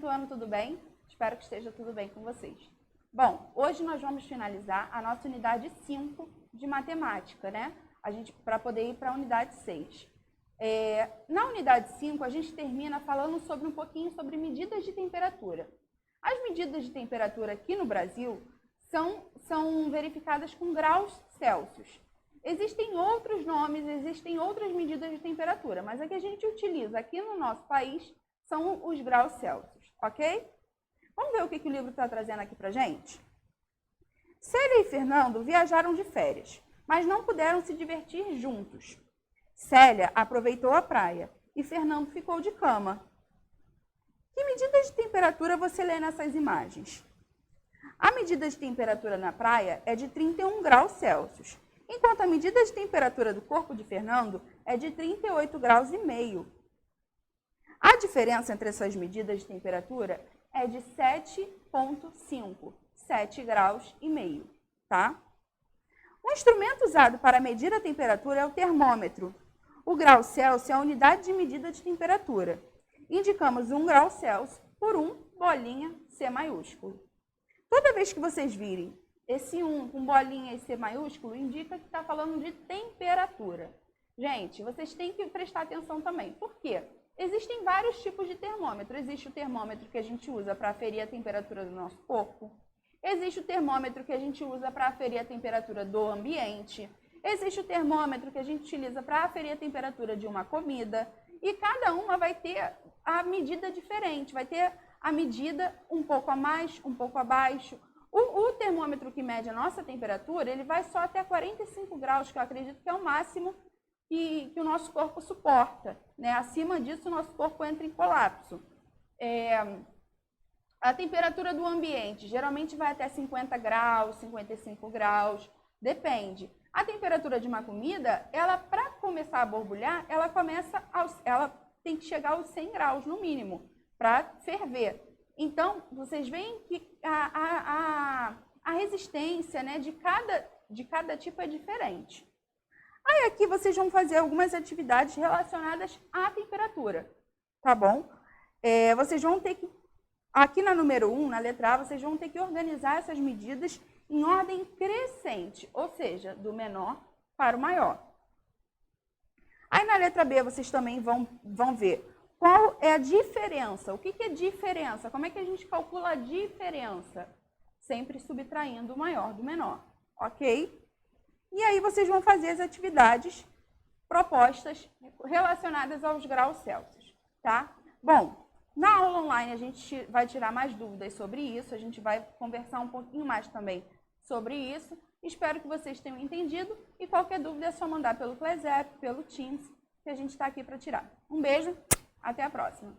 do ano, tudo bem? Espero que esteja tudo bem com vocês. Bom, hoje nós vamos finalizar a nossa unidade 5 de matemática, né? Para poder ir para a unidade 6. Na unidade 5, a gente termina falando sobre um pouquinho sobre medidas de temperatura. As medidas de temperatura aqui no Brasil são verificadas com graus Celsius. Existem outros nomes, existem outras medidas de temperatura, mas a que a gente utiliza aqui no nosso país são os graus Celsius, ok? Vamos ver o que o livro está trazendo aqui para a gente? Célia e Fernando viajaram de férias, mas não puderam se divertir juntos. Célia aproveitou a praia e Fernando ficou de cama. Que medidas de temperatura você lê nessas imagens? A medida de temperatura na praia é de 31 graus Celsius, enquanto a medida de temperatura do corpo de Fernando é de 38 graus e meio. A diferença entre essas medidas de temperatura é de 7,5, 7 graus e meio, tá? O instrumento usado para medir a temperatura é o termômetro. O grau Celsius é a unidade de medida de temperatura. Indicamos 1 grau Celsius por 1 bolinha C maiúsculo. Toda vez que vocês virem esse 1 com bolinha e C maiúsculo, indica que está falando de temperatura. Gente, vocês têm que prestar atenção também. Por quê? Existem vários tipos de termômetro. Existe o termômetro que a gente usa para aferir a temperatura do nosso corpo. Existe o termômetro que a gente usa para aferir a temperatura do ambiente. Existe o termômetro que a gente utiliza para aferir a temperatura de uma comida. E cada uma vai ter a medida diferente. Vai ter a medida um pouco a mais, um pouco abaixo. O termômetro que mede a nossa temperatura, ele vai só até 45 graus, que eu acredito que é o máximo que o nosso corpo suporta, né? Acima disso, o nosso corpo entra em colapso. A temperatura do ambiente geralmente vai até 50 graus, 55 graus, depende. A temperatura de uma comida, ela para começar a borbulhar, ela tem que chegar aos 100 graus no mínimo para ferver. Então, vocês veem que a resistência, né, de cada tipo é diferente. Aí aqui vocês vão fazer algumas atividades relacionadas à temperatura, tá bom? Vocês vão ter que, aqui na número 1, na letra A, vocês vão ter que organizar essas medidas em ordem crescente, ou seja, do menor para o maior. Aí na letra B vocês também vão ver qual é a diferença. O que é diferença? Como é que a gente calcula a diferença? Sempre subtraindo o maior do menor, ok? E aí vocês vão fazer as atividades propostas relacionadas aos graus Celsius, tá? Bom, na aula online a gente vai tirar mais dúvidas sobre isso, a gente vai conversar um pouquinho mais também sobre isso. Espero que vocês tenham entendido e qualquer dúvida é só mandar pelo Class App, pelo Teams, que a gente está aqui para tirar. Um beijo, até a próxima!